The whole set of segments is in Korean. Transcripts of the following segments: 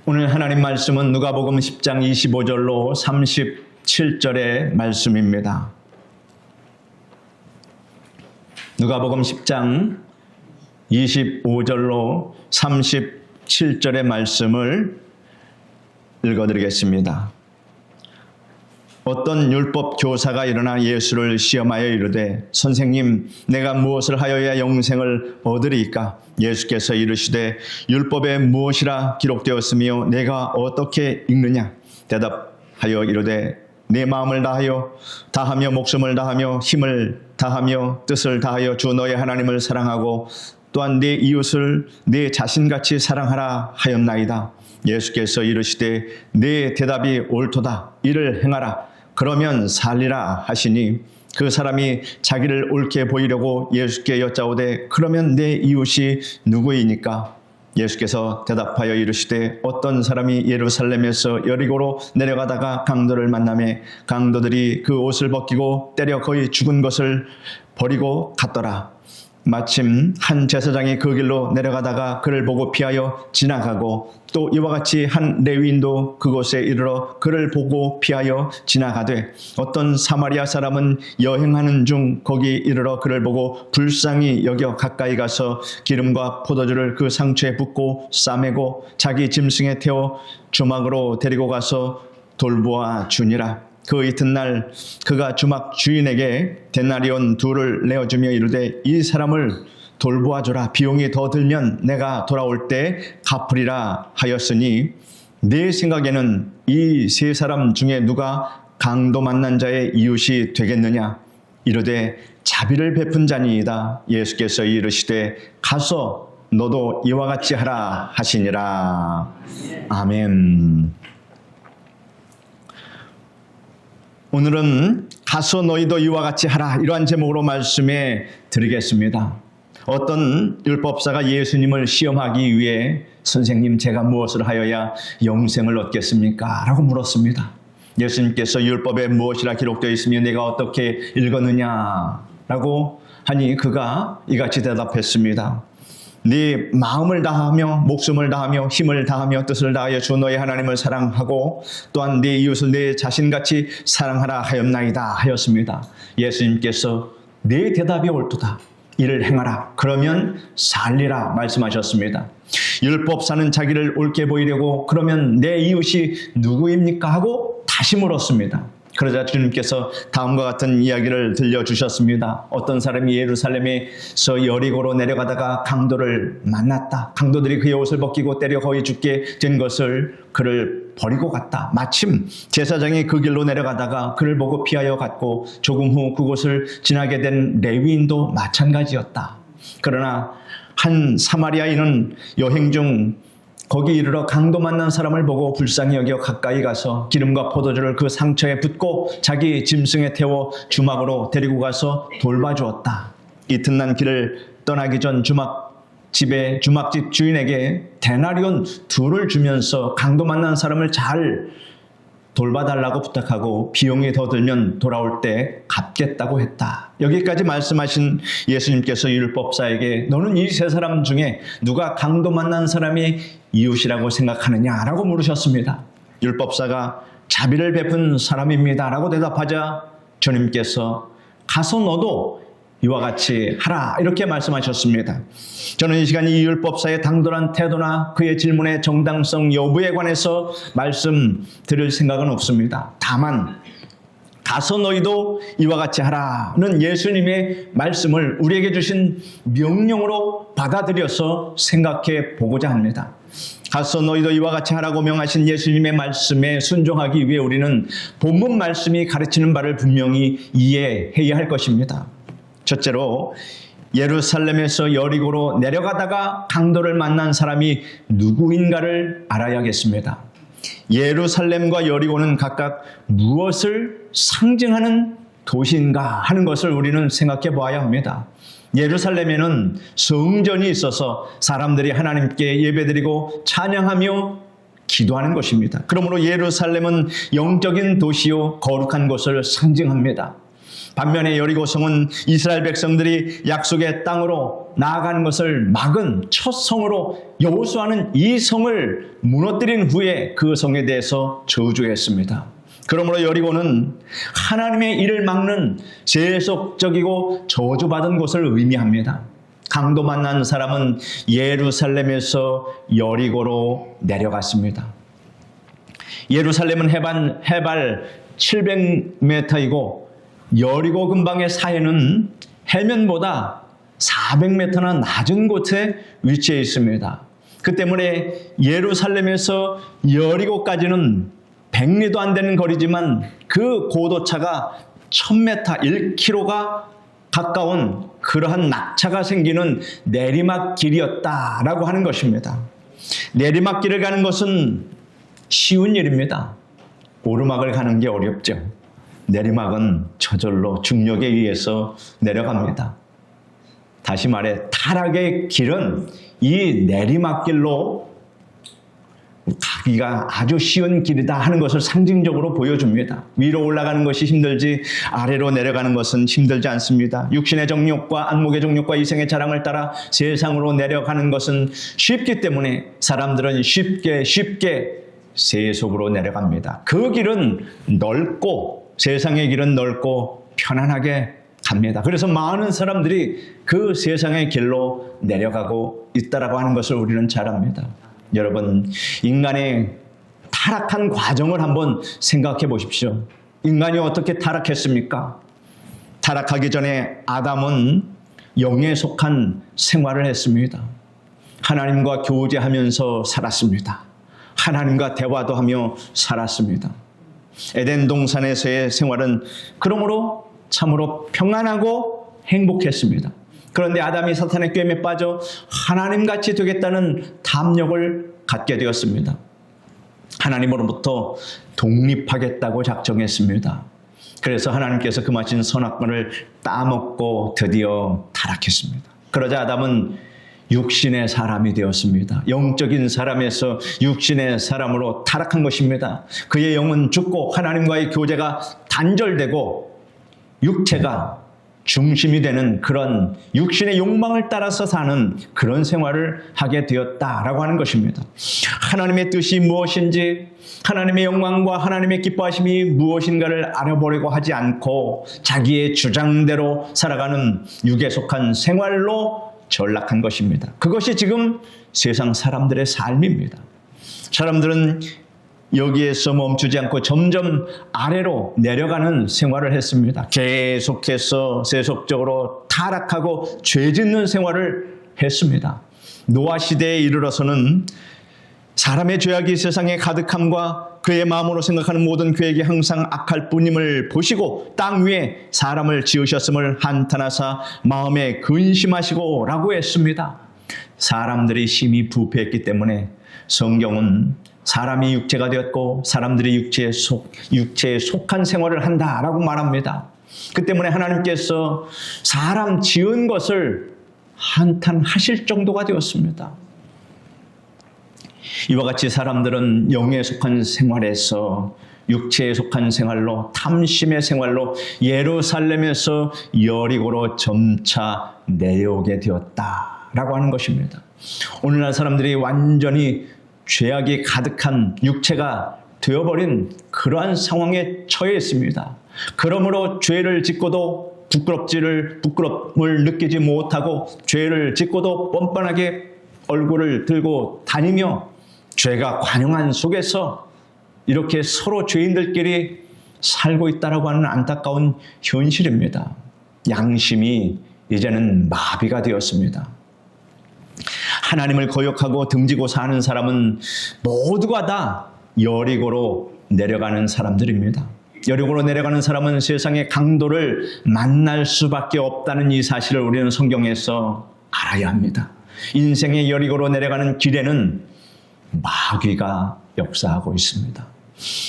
오늘 하나님 말씀은 누가복음 10장 25절로 37절의 말씀입니다. 누가복음 10장 25절로 37절의 말씀을 읽어드리겠습니다. 어떤 율법 교사가 일어나 예수를 시험하여 이르되 선생님, 내가 무엇을 하여야 영생을 얻으리이까? 예수께서 이르시되 율법에 무엇이라 기록되었으며 내가 어떻게 읽느냐? 대답하여 이르되 내 마음을 다하며 목숨을 다하며 힘을 다하며 뜻을 다하여 주 너의 하나님을 사랑하고 또한 내 이웃을 내 자신같이 사랑하라 하였나이다. 예수께서 이르시되 내 대답이 옳도다. 이를 행하라. 그러면 살리라 하시니 그 사람이 자기를 옳게 보이려고 예수께 여짜오되 그러면 내 이웃이 누구이니까? 예수께서 대답하여 이르시되 어떤 사람이 예루살렘에서 여리고로 내려가다가 강도를 만나매 강도들이 그 옷을 벗기고 때려 거의 죽은 것을 버리고 갔더라. 마침 한 제사장이 그 길로 내려가다가 그를 보고 피하여 지나가고 또 이와 같이 한 레위인도 그곳에 이르러 그를 보고 피하여 지나가되 어떤 사마리아 사람은 여행하는 중 거기 이르러 그를 보고 불쌍히 여겨 가까이 가서 기름과 포도주를 그 상처에 붓고 싸매고 자기 짐승에 태워 주막으로 데리고 가서 돌보아 주니라. 그 이튿날 그가 주막 주인에게 데나리온 2를 내어주며 이르되 이 사람을 돌보아주라. 비용이 더 들면 내가 돌아올 때 갚으리라 하였으니 내 생각에는 이 3사람 중에 누가 강도 만난 자의 이웃이 되겠느냐? 이르되 자비를 베푼 자니이다. 예수께서 이르시되 가서 너도 이와 같이 하라 하시니라. 아멘. 오늘은 가서 너희도 이와 같이 하라, 이러한 제목으로 말씀해 드리겠습니다. 어떤 율법사가 예수님을 시험하기 위해 선생님, 제가 무엇을 하여야 영생을 얻겠습니까? 라고 물었습니다. 예수님께서 율법에 무엇이라 기록되어 있으며 내가 어떻게 읽었느냐? 라고 하니 그가 이같이 대답했습니다. 네 마음을 다하며 목숨을 다하며 힘을 다하며 뜻을 다하여 주 너의 하나님을 사랑하고 또한 네 이웃을 내 자신같이 사랑하라 하였나이다 하였습니다. 예수님께서 네 대답이 옳도다. 이를 행하라. 그러면 살리라 말씀하셨습니다. 율법사는 자기를 옳게 보이려고 그러면 내 이웃이 누구입니까? 하고 다시 물었습니다. 그러자 주님께서 다음과 같은 이야기를 들려주셨습니다. 어떤 사람이 예루살렘에서 여리고로 내려가다가 강도를 만났다. 강도들이 그의 옷을 벗기고 때려 거의 죽게 된 것을 그를 버리고 갔다. 마침 제사장이 그 길로 내려가다가 그를 보고 피하여 갔고 조금 후 그곳을 지나게 된 레위인도 마찬가지였다. 그러나 한 사마리아인은 여행 중 거기 이르러 강도 만난 사람을 보고 불쌍히 여겨 가까이 가서 기름과 포도주를 그 상처에 붓고 자기 짐승에 태워 주막으로 데리고 가서 돌봐주었다. 이튿날 길을 떠나기 전 주막집 주인에게 데나리온 2를 주면서 강도 만난 사람을 잘 돌봐달라고 부탁하고 비용이 더 들면 돌아올 때 갚겠다고 했다. 여기까지 말씀하신 예수님께서 율법사에게 너는 이 3사람 중에 누가 강도 만난 사람이 이웃이라고 생각하느냐라고 물으셨습니다. 율법사가 자비를 베푼 사람입니다 라고 대답하자 주님께서 가서 너도 이와 같이 하라 이렇게 말씀하셨습니다. 저는 이 시간 이 율법사의 당돌한 태도나 그의 질문의 정당성 여부에 관해서 말씀드릴 생각은 없습니다. 다만 가서 너희도 이와 같이 하라는 예수님의 말씀을 우리에게 주신 명령으로 받아들여서 생각해 보고자 합니다. 가서 너희도 이와 같이 하라고 명하신 예수님의 말씀에 순종하기 위해 우리는 본문 말씀이 가르치는 바를 분명히 이해해야 할 것입니다. 첫째로 예루살렘에서 여리고로 내려가다가 강도를 만난 사람이 누구인가를 알아야겠습니다. 예루살렘과 여리고는 각각 무엇을 상징하는 도시인가 하는 것을 우리는 생각해 보아야 합니다. 예루살렘에는 성전이 있어서 사람들이 하나님께 예배드리고 찬양하며 기도하는 것입니다. 그러므로 예루살렘은 영적인 도시요 거룩한 곳을 상징합니다. 반면에 여리고성은 이스라엘 백성들이 약속의 땅으로 나아가는 것을 막은 첫 성으로 여호수아는 이 성을 무너뜨린 후에 그 성에 대해서 저주했습니다. 그러므로 여리고는 하나님의 일을 막는 세속적이고 저주받은 곳을 의미합니다. 강도 만난 사람은 예루살렘에서 여리고로 내려갔습니다. 예루살렘은 해발 700m이고 여리고 근방의 사해는 해면보다 400m나 낮은 곳에 위치해 있습니다. 그 때문에 예루살렘에서 여리고까지는 100리도 안 되는 거리지만 그 고도차가 1000m, 1km가 가까운 그러한 낙차가 생기는 내리막길이었다라고 하는 것입니다. 내리막길을 가는 것은 쉬운 일입니다. 오르막을 가는 게 어렵죠. 내리막은 저절로 중력에 의해서 내려갑니다. 다시 말해 타락의 길은 이 내리막길로 가기가 아주 쉬운 길이다 하는 것을 상징적으로 보여줍니다. 위로 올라가는 것이 힘들지 아래로 내려가는 것은 힘들지 않습니다. 육신의 정욕과 안목의 정욕과 이생의 자랑을 따라 세상으로 내려가는 것은 쉽기 때문에 사람들은 쉽게 세속으로 내려갑니다. 그 길은 넓고 세상의 길은 넓고 편안하게 갑니다. 그래서 많은 사람들이 그 세상의 길로 내려가고 있다라고 하는 것을 우리는 잘 압니다. 여러분, 인간의 타락한 과정을 한번 생각해 보십시오. 인간이 어떻게 타락했습니까? 타락하기 전에 아담은 영에 속한 생활을 했습니다. 하나님과 교제하면서 살았습니다. 하나님과 대화도 하며 살았습니다. 에덴 동산에서의 생활은 그러므로 참으로 평안하고 행복했습니다. 그런데 아담이 사탄의 꾀임에 빠져 하나님같이 되겠다는 탐욕을 갖게 되었습니다. 하나님으로부터 독립하겠다고 작정했습니다. 그래서 하나님께서 금하신 선악과를 따먹고 드디어 타락했습니다. 그러자 아담은 육신의 사람이 되었습니다. 영적인 사람에서 육신의 사람으로 타락한 것입니다. 그의 영은 죽고 하나님과의 교제가 단절되고 육체가 중심이 되는 그런 육신의 욕망을 따라서 사는 그런 생활을 하게 되었다라고 하는 것입니다. 하나님의 뜻이 무엇인지, 하나님의 영광과 하나님의 기뻐하심이 무엇인가를 알아보려고 하지 않고 자기의 주장대로 살아가는 육에 속한 생활로 전락한 것입니다. 그것이 지금 세상 사람들의 삶입니다. 사람들은 여기에서 멈추지 않고 점점 아래로 내려가는 생활을 했습니다. 계속해서 세속적으로 타락하고 죄 짓는 생활을 했습니다. 노아 시대에 이르러서는 사람의 죄악이 세상에 가득함과 그의 마음으로 생각하는 모든 계획이 항상 악할 뿐임을 보시고 땅 위에 사람을 지으셨음을 한탄하사 마음에 근심하시고 라고 했습니다. 사람들이 심히 부패했기 때문에 성경은 사람이 육체가 되었고 사람들이 육체에 속한 생활을 한다라고 말합니다. 그 때문에 하나님께서 사람 지은 것을 한탄하실 정도가 되었습니다. 이와 같이 사람들은 영에 속한 생활에서 육체에 속한 생활로, 탐심의 생활로 예루살렘에서 여리고로 점차 내려오게 되었다라고 하는 것입니다. 오늘날 사람들이 완전히 죄악이 가득한 육체가 되어버린 그러한 상황에 처해 있습니다. 그러므로 죄를 짓고도 부끄러움을 느끼지 못하고 죄를 짓고도 뻔뻔하게 얼굴을 들고 다니며 죄가 관영한 속에서 이렇게 서로 죄인들끼리 살고 있다라고 하는 안타까운 현실입니다. 양심이 이제는 마비가 되었습니다. 하나님을 거역하고 등지고 사는 사람은 모두가 다 여리고로 내려가는 사람들입니다. 여리고로 내려가는 사람은 세상의 강도를 만날 수밖에 없다는 이 사실을 우리는 성경에서 알아야 합니다. 인생의 여리고로 내려가는 길에는 마귀가 역사하고 있습니다.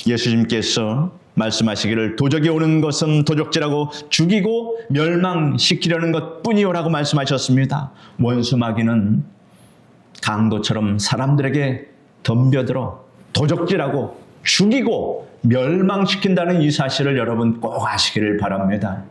예수님께서 말씀하시기를 도적이 오는 것은 도적질하고 죽이고 멸망시키려는 것뿐이요라고 말씀하셨습니다. 원수 마귀는 강도처럼 사람들에게 덤벼들어 도적질하고 죽이고 멸망시킨다는 이 사실을 여러분 꼭 아시기를 바랍니다.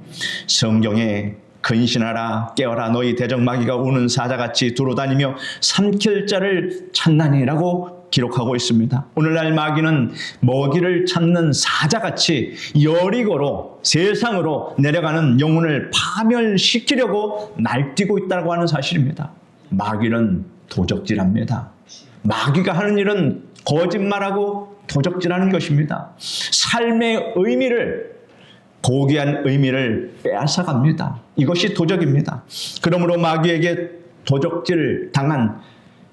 성경에 근신하라 깨어라 너희 대적마귀가 우는 사자같이 두루다니며 삼킬 자를 찾나니라고 기록하고 있습니다. 오늘날 마귀는 먹이를 찾는 사자같이 여리고로 세상으로 내려가는 영혼을 파멸시키려고 날뛰고 있다고 하는 사실입니다. 마귀는 도적질합니다. 마귀가 하는 일은 거짓말하고 도적질하는 것입니다. 삶의 의미를, 고귀한 의미를 빼앗아갑니다. 이것이 도적입니다. 그러므로 마귀에게 도적질 당한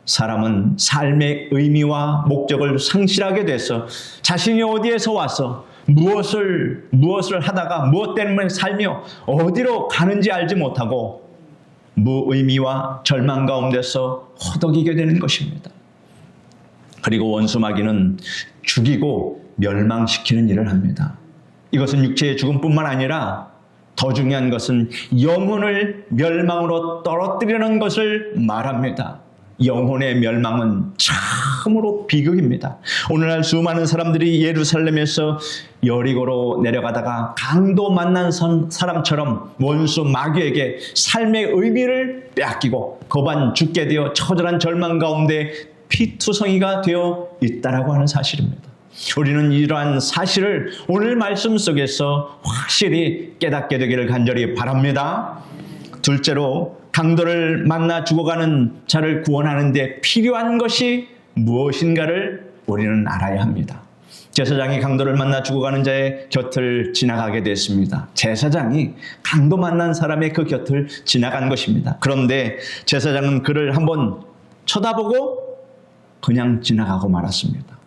사람은 삶의 의미와 목적을 상실하게 돼서 자신이 어디에서 와서 무엇을 하다가 무엇 때문에 살며 어디로 가는지 알지 못하고 무의미와 절망 가운데서 허덕이게 되는 것입니다. 그리고 원수 마귀는 죽이고 멸망시키는 일을 합니다. 이것은 육체의 죽음뿐만 아니라 더 중요한 것은 영혼을 멸망으로 떨어뜨리는 것을 말합니다. 영혼의 멸망은 참으로 비극입니다. 오늘날 수많은 사람들이 예루살렘에서 여리고로 내려가다가 강도 만난 사람처럼 원수 마귀에게 삶의 의미를 빼앗기고 거반 죽게 되어 처절한 절망 가운데 피투성이가 되어 있다라고 하는 사실입니다. 우리는 이러한 사실을 오늘 말씀 속에서 확실히 깨닫게 되기를 간절히 바랍니다. 둘째로 강도를 만나 죽어가는 자를 구원하는 데 필요한 것이 무엇인가를 우리는 알아야 합니다. 제사장이 강도를 만나 죽어가는 자의 곁을 지나가게 됐습니다. 제사장이 강도 만난 사람의 그 곁을 지나간 것입니다. 그런데 제사장은 그를 한번 쳐다보고 그냥 지나가고 말았습니다.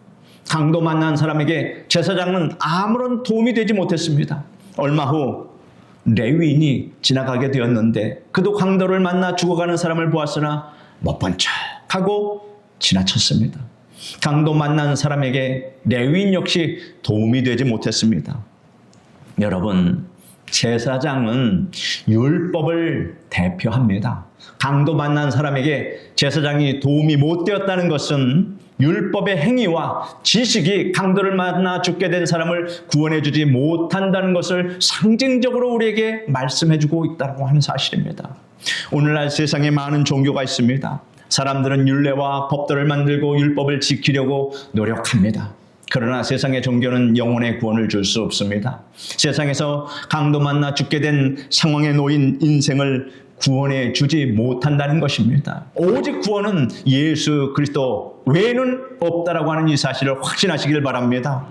강도 만난 사람에게 제사장은 아무런 도움이 되지 못했습니다. 얼마 후 레위인이 지나가게 되었는데 그도 강도를 만나 죽어가는 사람을 보았으나 못 본 척하고 지나쳤습니다. 강도 만난 사람에게 레위인 역시 도움이 되지 못했습니다. 여러분, 제사장은 율법을 대표합니다. 강도 만난 사람에게 제사장이 도움이 못 되었다는 것은 율법의 행위와 지식이 강도를 만나 죽게 된 사람을 구원해주지 못한다는 것을 상징적으로 우리에게 말씀해주고 있다고 하는 사실입니다. 오늘날 세상에 많은 종교가 있습니다. 사람들은 율례와 법도를 만들고 율법을 지키려고 노력합니다. 그러나 세상의 종교는 영혼의 구원을 줄 수 없습니다. 세상에서 강도 만나 죽게 된 상황에 놓인 인생을 구원해 주지 못한다는 것입니다. 오직 구원은 예수 그리스도 외에는 없다라고 하는 이 사실을 확신하시길 바랍니다.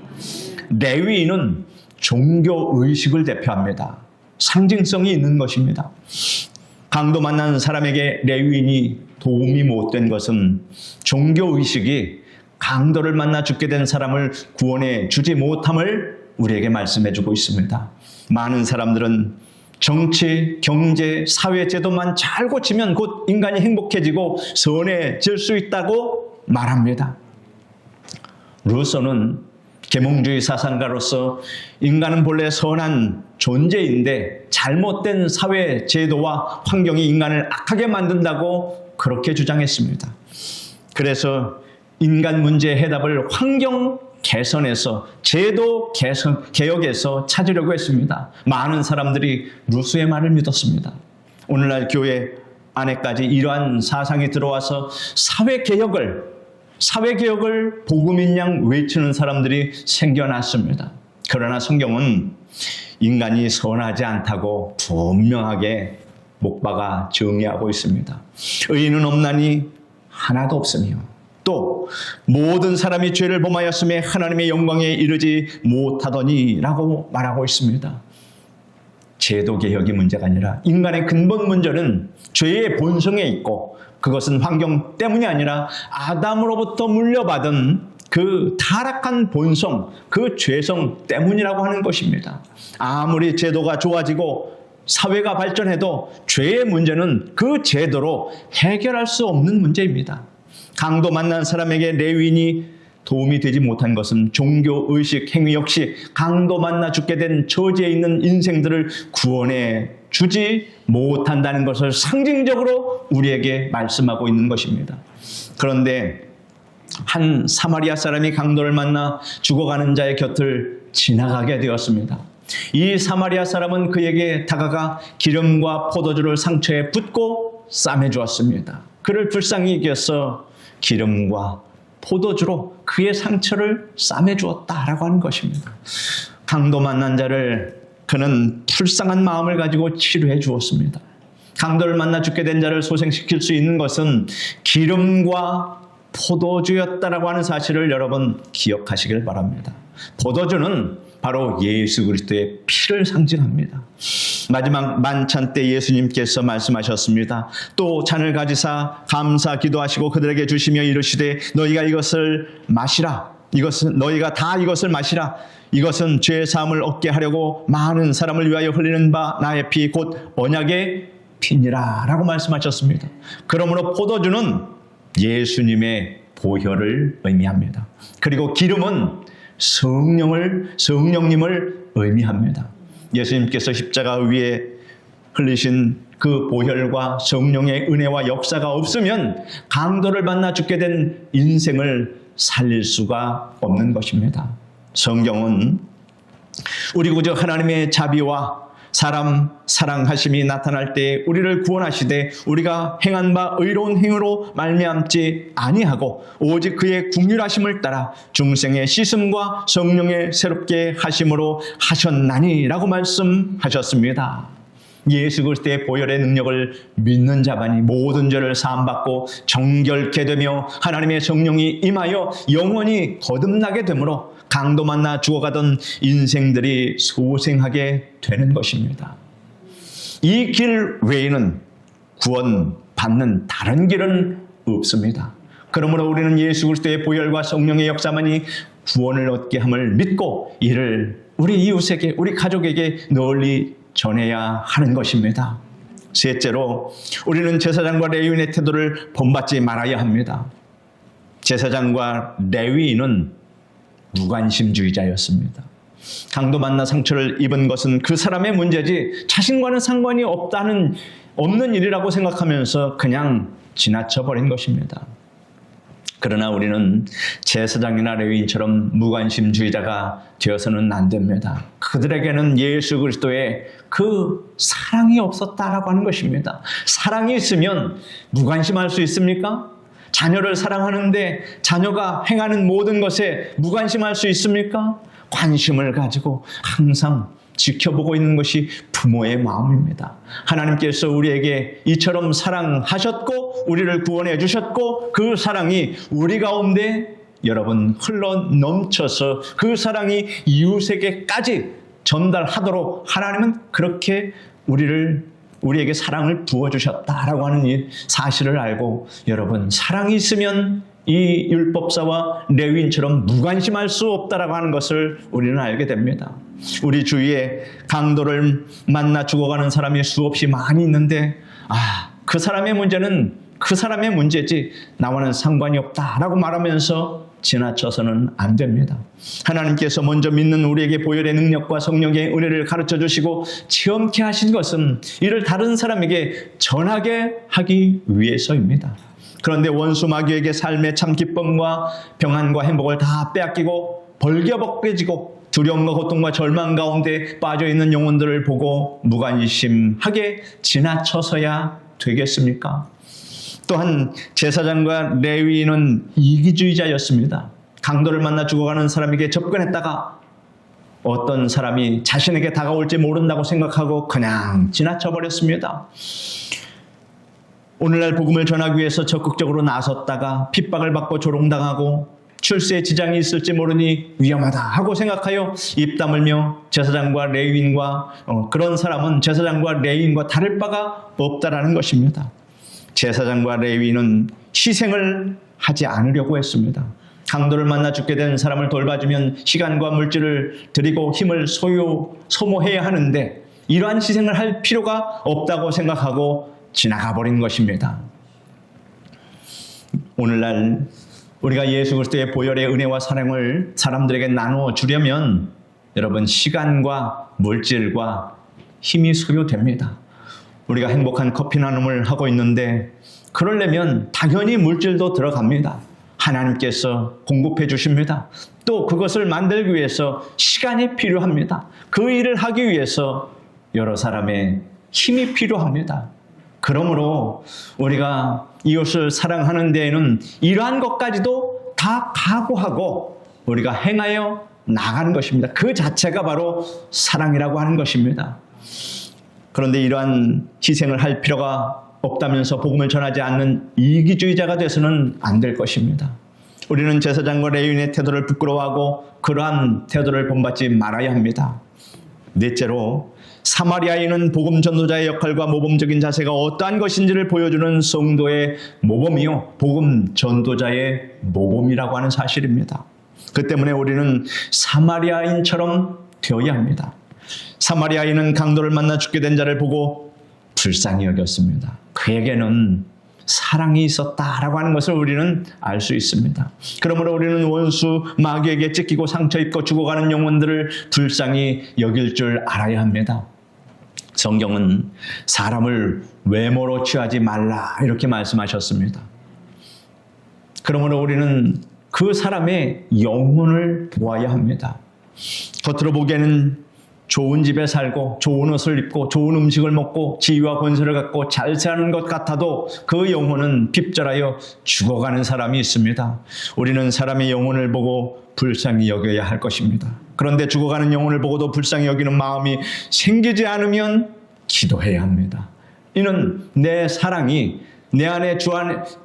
레위인은 종교 의식을 대표합니다. 상징성이 있는 것입니다. 강도 만난 사람에게 레위인이 도움이 못된 것은 종교 의식이 강도를 만나 죽게 된 사람을 구원해 주지 못함을 우리에게 말씀해 주고 있습니다. 많은 사람들은 정치, 경제, 사회 제도만 잘 고치면 곧 인간이 행복해지고 선해질 수 있다고 말합니다. 루소는 계몽주의 사상가로서 인간은 본래 선한 존재인데 잘못된 사회 제도와 환경이 인간을 악하게 만든다고 그렇게 주장했습니다. 그래서 인간 문제의 해답을 환경 개선에서 제도 개혁에서 찾으려고 했습니다. 많은 사람들이 루소의 말을 믿었습니다. 오늘날 교회 안에까지 이러한 사상이 들어와서 사회개혁을 복음인 양 외치는 사람들이 생겨났습니다. 그러나 성경은 인간이 선하지 않다고 분명하게 목박아 정의하고 있습니다. 의인은 없나니 하나도 없으며 또 모든 사람이 죄를 범하였음에 하나님의 영광에 이르지 못하더니라고 말하고 있습니다. 제도개혁이 문제가 아니라 인간의 근본 문제는 죄의 본성에 있고 그것은 환경 때문이 아니라 아담으로부터 물려받은 그 타락한 본성, 그 죄성 때문이라고 하는 것입니다. 아무리 제도가 좋아지고 사회가 발전해도 죄의 문제는 그 제도로 해결할 수 없는 문제입니다. 강도 만난 사람에게 레위인이 도움이 되지 못한 것은 종교의식 행위 역시 강도 만나 죽게 된 처지에 있는 인생들을 구원해 주지 못한다는 것을 상징적으로 우리에게 말씀하고 있는 것입니다. 그런데 한 사마리아 사람이 강도를 만나 죽어가는 자의 곁을 지나가게 되었습니다. 이 사마리아 사람은 그에게 다가가 기름과 포도주를 상처에 붓고 싸매 주었습니다. 그를 불쌍히 여겨서 기름과 포도주로 그의 상처를 싸매 주었다라고 하는 것입니다. 강도 만난 자를 그는 불쌍한 마음을 가지고 치료해 주었습니다. 강도를 만나 죽게 된 자를 소생시킬 수 있는 것은 기름과 포도주였다라고 하는 사실을 여러분 기억하시길 바랍니다. 포도주는 바로 예수 그리스도의 피를 상징합니다. 마지막 만찬 때 예수님께서 말씀하셨습니다. 또 잔을 가지사 감사 기도하시고 그들에게 주시며 이르시되 너희가 이것을 마시라. 너희가 다 이것을 마시라. 이것은 죄 사함을 얻게 하려고 많은 사람을 위하여 흘리는 바 나의 피 곧 언약의 피니라 라고 말씀하셨습니다. 그러므로 포도주는 예수님의 보혈을 의미합니다. 그리고 기름은 성령님을 의미합니다. 예수님께서 십자가 위에 흘리신 그 보혈과 성령의 은혜와 역사가 없으면 강도를 만나 죽게 된 인생을 살릴 수가 없는 것입니다. 성경은 우리 구주 하나님의 자비와 사람 사랑하심이 나타날 때 우리를 구원하시되 우리가 행한 바 의로운 행위로 말미암지 아니하고 오직 그의 긍휼하심을 따라 중생의 씻음과 성령의 새롭게 하심으로 하셨나니라고 말씀하셨습니다. 예수 그리스도의 보혈의 능력을 믿는 자만이 모든 죄를 사함받고 정결케 되며 하나님의 성령이 임하여 영원히 거듭나게 되므로 강도 만나 죽어가던 인생들이 소생하게 되는 것입니다. 이 길 외에는 구원받는 다른 길은 없습니다. 그러므로 우리는 예수 그리스도의 보혈과 성령의 역사만이 구원을 얻게 함을 믿고 이를 우리 이웃에게, 우리 가족에게 널리 전해야 하는 것입니다. 셋째로 우리는 제사장과 레위인의 태도를 본받지 말아야 합니다. 제사장과 레위인은 무관심주의자였습니다. 강도 만나 상처를 입은 것은 그 사람의 문제지 자신과는 상관이 없는 일이라고 생각하면서 그냥 지나쳐버린 것입니다. 그러나 우리는 제사장이나 레위인처럼 무관심주의자가 되어서는 안 됩니다. 그들에게는 예수 그리스도의 그 사랑이 없었다라고 하는 것입니다. 사랑이 있으면 무관심할 수 있습니까? 자녀를 사랑하는데 자녀가 행하는 모든 것에 무관심할 수 있습니까? 관심을 가지고 항상 지켜보고 있는 것이 부모의 마음입니다. 하나님께서 우리에게 이처럼 사랑하셨고 우리를 구원해 주셨고 그 사랑이 우리 가운데 여러분 흘러 넘쳐서 그 사랑이 이웃에게까지 전달하도록 하나님은 그렇게 우리에게 사랑을 부어주셨다라고 하는 이 사실을 알고 여러분 사랑이 있으면 이 율법사와 레위인처럼 무관심할 수 없다라고 하는 것을 우리는 알게 됩니다. 우리 주위에 강도를 만나 죽어가는 사람이 수없이 많이 있는데 그 사람의 문제는 그 사람의 문제지 나와는 상관이 없다라고 말하면서 지나쳐서는 안 됩니다. 하나님께서 먼저 믿는 우리에게 보혈의 능력과 성령의 은혜를 가르쳐 주시고 체험케 하신 것은 이를 다른 사람에게 전하게 하기 위해서입니다. 그런데 원수 마귀에게 삶의 참 기쁨과 평안과 행복을 다 빼앗기고 벌겨벗겨지고 두려움과 고통과 절망 가운데 빠져있는 영혼들을 보고 무관심하게 지나쳐서야 되겠습니까? 또한 제사장과 레위인은 이기주의자였습니다. 강도를 만나 죽어가는 사람에게 접근했다가 어떤 사람이 자신에게 다가올지 모른다고 생각하고 그냥 지나쳐버렸습니다. 오늘날 복음을 전하기 위해서 적극적으로 나섰다가 핍박을 받고 조롱당하고 출세에 지장이 있을지 모르니 위험하다 하고 생각하여 입 다물며 제사장과 레위인과 그런 사람은 제사장과 레위인과 다를 바가 없다라는 것입니다. 제사장과 레위인은 희생을 하지 않으려고 했습니다. 강도를 만나 죽게 된 사람을 돌봐주면 시간과 물질을 들이고 힘을 소모해야 하는데 이러한 희생을 할 필요가 없다고 생각하고 지나가 버린 것입니다. 오늘날 우리가 예수 그리스도의 보혈의 은혜와 사랑을 사람들에게 나누어 주려면 여러분 시간과 물질과 힘이 소요됩니다. 우리가 행복한 커피 나눔을 하고 있는데 그러려면 당연히 물질도 들어갑니다. 하나님께서 공급해 주십니다. 또 그것을 만들기 위해서 시간이 필요합니다. 그 일을 하기 위해서 여러 사람의 힘이 필요합니다. 그러므로 우리가 이웃을 사랑하는 데에는 이러한 것까지도 다 각오하고 우리가 행하여 나가는 것입니다. 그 자체가 바로 사랑이라고 하는 것입니다. 그런데 이러한 희생을 할 필요가 없다면서 복음을 전하지 않는 이기주의자가 돼서는 안 될 것입니다. 우리는 제사장과 레위인의 태도를 부끄러워하고 그러한 태도를 본받지 말아야 합니다. 넷째로 사마리아인은 복음 전도자의 역할과 모범적인 자세가 어떠한 것인지를 보여주는 성도의 모범이요, 복음 전도자의 모범이라고 하는 사실입니다. 그 때문에 우리는 사마리아인처럼 되어야 합니다. 사마리아인은 강도를 만나 죽게 된 자를 보고 불쌍히 여겼습니다. 그에게는 사랑이 있었다라고 하는 것을 우리는 알 수 있습니다. 그러므로 우리는 원수 마귀에게 찢기고 상처 입고 죽어가는 영혼들을 불쌍히 여길 줄 알아야 합니다. 성경은 사람을 외모로 취하지 말라 이렇게 말씀하셨습니다. 그러므로 우리는 그 사람의 영혼을 보아야 합니다. 겉으로 보기에는 좋은 집에 살고 좋은 옷을 입고 좋은 음식을 먹고 지위와 권세를 갖고 잘 사는 것 같아도 그 영혼은 핍절하여 죽어가는 사람이 있습니다. 우리는 사람의 영혼을 보고 불쌍히 여겨야 할 것입니다. 그런데 죽어가는 영혼을 보고도 불쌍히 여기는 마음이 생기지 않으면 기도해야 합니다. 이는 내 사랑이 내 안에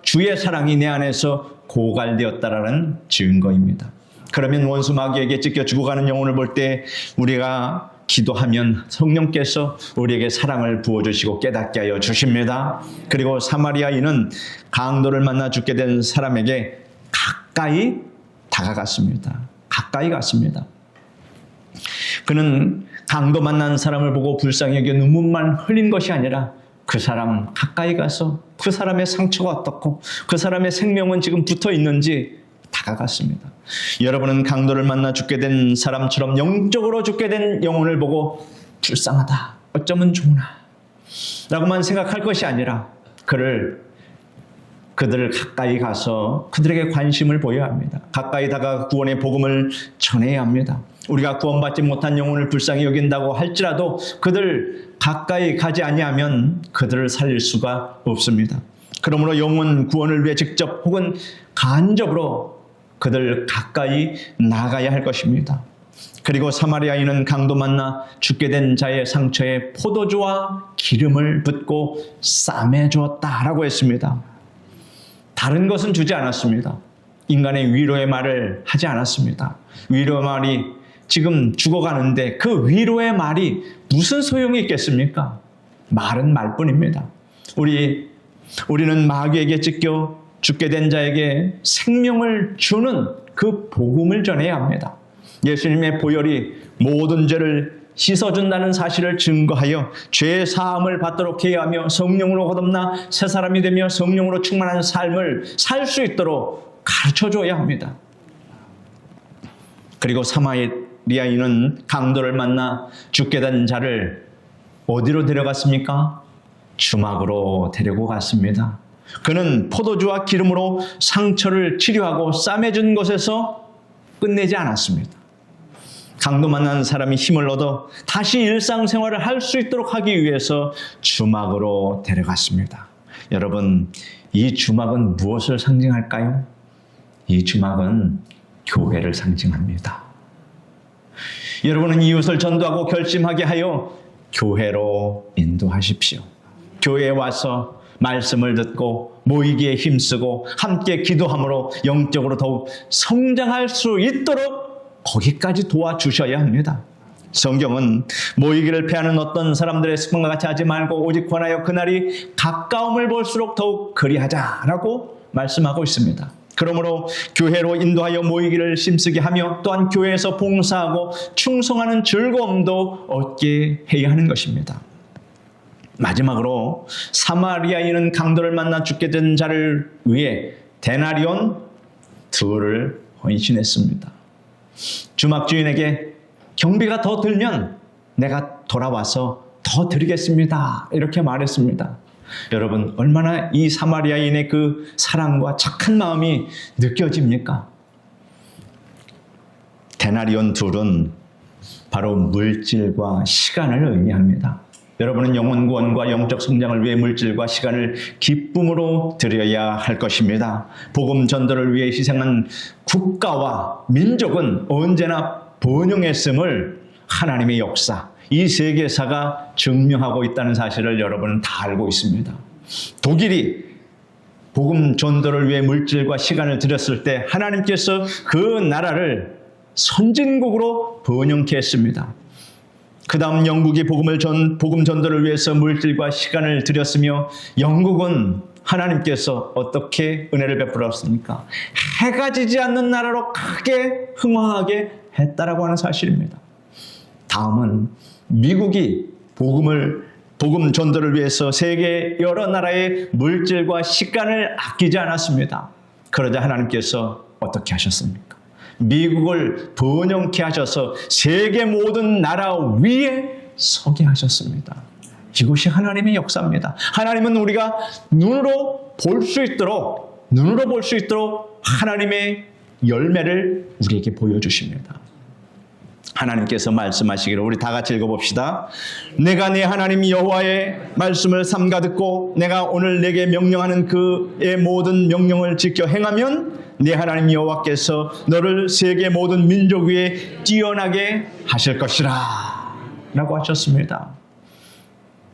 주의 사랑이 내 안에서 고갈되었다라는 증거입니다. 그러면 원수 마귀에게 찢겨 죽어가는 영혼을 볼 때 우리가 기도하면 성령께서 우리에게 사랑을 부어주시고 깨닫게 하여 주십니다. 그리고 사마리아인은 강도를 만나 죽게 된 사람에게 가까이 다가갔습니다. 가까이 갔습니다. 그는 강도 만난 사람을 보고 불쌍히 여겨 눈물만 흘린 것이 아니라 그 사람 가까이 가서 그 사람의 상처가 어떻고 그 사람의 생명은 지금 붙어 있는지 다가갔습니다. 여러분은 강도를 만나 죽게 된 사람처럼 영적으로 죽게 된 영혼을 보고 불쌍하다, 어쩌면 좋으나 라고만 생각할 것이 아니라 그들을 가까이 가서 그들에게 관심을 보여야 합니다. 가까이 다가 구원의 복음을 전해야 합니다. 우리가 구원받지 못한 영혼을 불쌍히 여긴다고 할지라도 그들 가까이 가지 아니하면 그들을 살릴 수가 없습니다. 그러므로 영혼 구원을 위해 직접 혹은 간접으로 그들 가까이 나가야 할 것입니다. 그리고 사마리아인은 강도 만나 죽게 된 자의 상처에 포도주와 기름을 붓고 싸매 주었다라고 했습니다. 다른 것은 주지 않았습니다. 인간의 위로의 말을 하지 않았습니다. 위로의 말이 지금 죽어가는데 그 위로의 말이 무슨 소용이 있겠습니까? 말은 말뿐입니다. 우리는 마귀에게 찢겨 죽게 된 자에게 생명을 주는 그 복음을 전해야 합니다. 예수님의 보혈이 모든 죄를 씻어준다는 사실을 증거하여 죄 사함을 받도록 해야 하며 성령으로 거듭나 새 사람이 되며 성령으로 충만한 삶을 살 수 있도록 가르쳐줘야 합니다. 그리고 사마리아인은 강도를 만나 죽게 된 자를 어디로 데려갔습니까? 주막으로 데리고 갔습니다. 그는 포도주와 기름으로 상처를 치료하고 싸매준 것에서 끝내지 않았습니다. 강도 만난 사람이 힘을 얻어 다시 일상생활을 할 수 있도록 하기 위해서 주막으로 데려갔습니다. 여러분, 이 주막은 무엇을 상징할까요? 이 주막은 교회를 상징합니다. 여러분은 이웃을 전도하고 결심하게 하여 교회로 인도하십시오. 교회에 와서 말씀을 듣고 모이기에 힘쓰고 함께 기도함으로 영적으로 더욱 성장할 수 있도록 거기까지 도와주셔야 합니다. 성경은 모이기를 패하는 어떤 사람들의 습관과 같이 하지 말고 오직 권하여 그날이 가까움을 볼수록 더욱 그리하자라고 말씀하고 있습니다. 그러므로 교회로 인도하여 모이기를 힘쓰게 하며 또한 교회에서 봉사하고 충성하는 즐거움도 얻게 해야 하는 것입니다. 마지막으로 사마리아인은 강도를 만나 죽게 된 자를 위해 데나리온 2를 헌신했습니다. 주막 주인에게 경비가 더 들면 내가 돌아와서 더 드리겠습니다. 이렇게 말했습니다. 여러분, 얼마나 이 사마리아인의 그 사랑과 착한 마음이 느껴집니까? 데나리온 둘은 바로 물질과 시간을 의미합니다. 여러분은 영혼 구원과 영적 성장을 위해 물질과 시간을 기쁨으로 드려야 할 것입니다. 복음 전도를 위해 희생한 국가와 민족은 언제나 번영했음을 하나님의 역사, 이 세계사가 증명하고 있다는 사실을 여러분은 다 알고 있습니다. 독일이 복음 전도를 위해 물질과 시간을 들였을 때 하나님께서 그 나라를 선진국으로 번영케 했습니다. 그 다음 영국이 복음 전도를 위해서 물질과 시간을 들였으며, 영국은 하나님께서 어떻게 은혜를 베풀었습니까? 해가 지지 않는 나라로 크게 흥황하게 했다라고 하는 사실입니다. 다음은 미국이 복음 전도를 위해서 세계 여러 나라의 물질과 시간을 아끼지 않았습니다. 그러자 하나님께서 어떻게 하셨습니까? 미국을 번영케 하셔서 세계 모든 나라 위에 서게 하셨습니다. 이것이 하나님의 역사입니다. 하나님은 우리가 눈으로 볼 수 있도록 하나님의 열매를 우리에게 보여주십니다. 하나님께서 말씀하시기를, 우리 다 같이 읽어봅시다. 내가 네 하나님 여호와의 말씀을 삼가 듣고 내가 오늘 내게 명령하는 그의 모든 명령을 지켜 행하면 네 하나님 여호와께서 너를 세계 모든 민족 위에 뛰어나게 하실 것이라 라고 하셨습니다.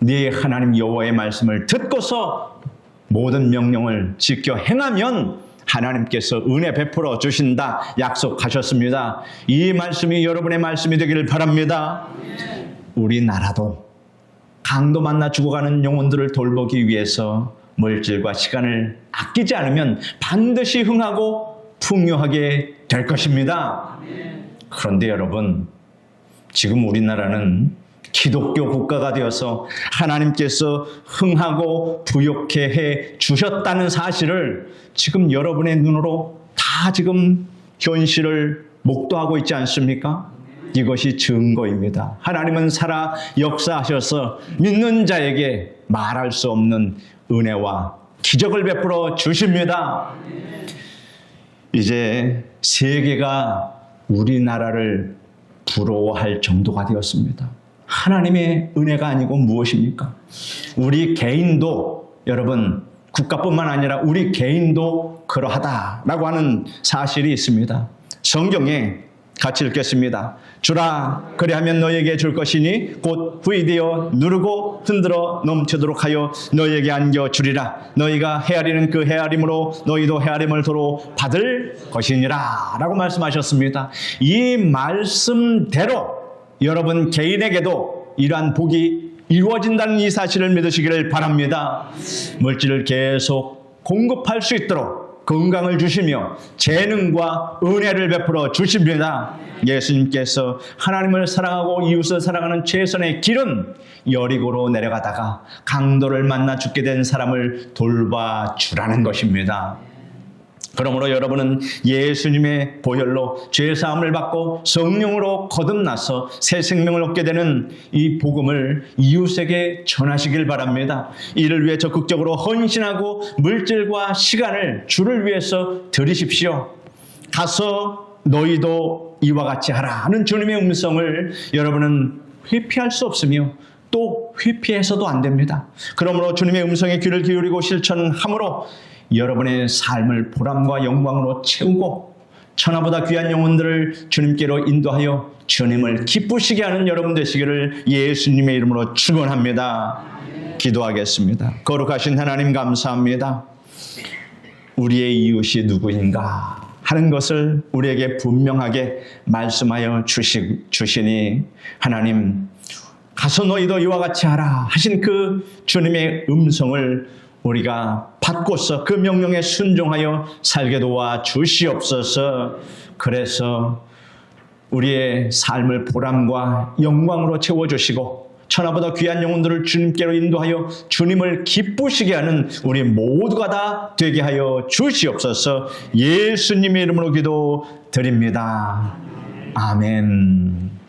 네 하나님 여호와의 말씀을 듣고서 모든 명령을 지켜 행하면 하나님께서 은혜 베풀어 주신다 약속하셨습니다. 이 말씀이 여러분의 말씀이 되기를 바랍니다. 우리나라도 강도 만나 죽어가는 영혼들을 돌보기 위해서 물질과 시간을 아끼지 않으면 반드시 흥하고 풍요하게 될 것입니다. 그런데 여러분, 지금 우리나라는 기독교 국가가 되어서 하나님께서 흥하고 부욕해 해 주셨다는 사실을 지금 여러분의 눈으로 다 지금 현실을 목도하고 있지 않습니까? 이것이 증거입니다. 하나님은 살아 역사하셔서 믿는 자에게 말할 수 없는 은혜와 기적을 베풀어 주십니다. 이제 세계가 우리나라를 부러워할 정도가 되었습니다. 하나님의 은혜가 아니고 무엇입니까? 우리 개인도, 여러분, 국가뿐만 아니라 우리 개인도 그러하다라고 하는 사실이 있습니다. 성경에 같이 읽겠습니다. 주라, 그리하면 너에게 줄 것이니 곧 후이되어 누르고 흔들어 넘치도록 하여 너에게 안겨 주리라. 너희가 헤아리는 그 헤아림으로 너희도 헤아림을 도로 받을 것이니라 라고 말씀하셨습니다. 이 말씀대로 여러분 개인에게도 이러한 복이 이루어진다는 이 사실을 믿으시기를 바랍니다. 물질을 계속 공급할 수 있도록 건강을 주시며 재능과 은혜를 베풀어 주십니다. 예수님께서 하나님을 사랑하고 이웃을 사랑하는 최선의 길은 여리고로 내려가다가 강도를 만나 죽게 된 사람을 돌봐주라는 것입니다. 그러므로 여러분은 예수님의 보혈로 죄사함을 받고 성령으로 거듭나서 새 생명을 얻게 되는 이 복음을 이웃에게 전하시길 바랍니다. 이를 위해 적극적으로 헌신하고 물질과 시간을 주를 위해서 드리십시오. 가서 너희도 이와 같이 하라 하는 주님의 음성을 여러분은 회피할 수 없으며 또 회피해서도 안 됩니다. 그러므로 주님의 음성에 귀를 기울이고 실천함으로 여러분의 삶을 보람과 영광으로 채우고 천하보다 귀한 영혼들을 주님께로 인도하여 주님을 기쁘시게 하는 여러분 되시기를 예수님의 이름으로 축원합니다. 기도하겠습니다. 거룩하신 하나님 감사합니다. 우리의 이웃이 누구인가 하는 것을 우리에게 분명하게 말씀하여 주시니 하나님, 가서 너희도 이와 같이 하라 하신 그 주님의 음성을 우리가 받고서 그 명령에 순종하여 살게 도와 주시옵소서. 그래서 우리의 삶을 보람과 영광으로 채워주시고 천하보다 귀한 영혼들을 주님께로 인도하여 주님을 기쁘시게 하는 우리 모두가 다 되게 하여 주시옵소서. 예수님의 이름으로 기도드립니다. 아멘.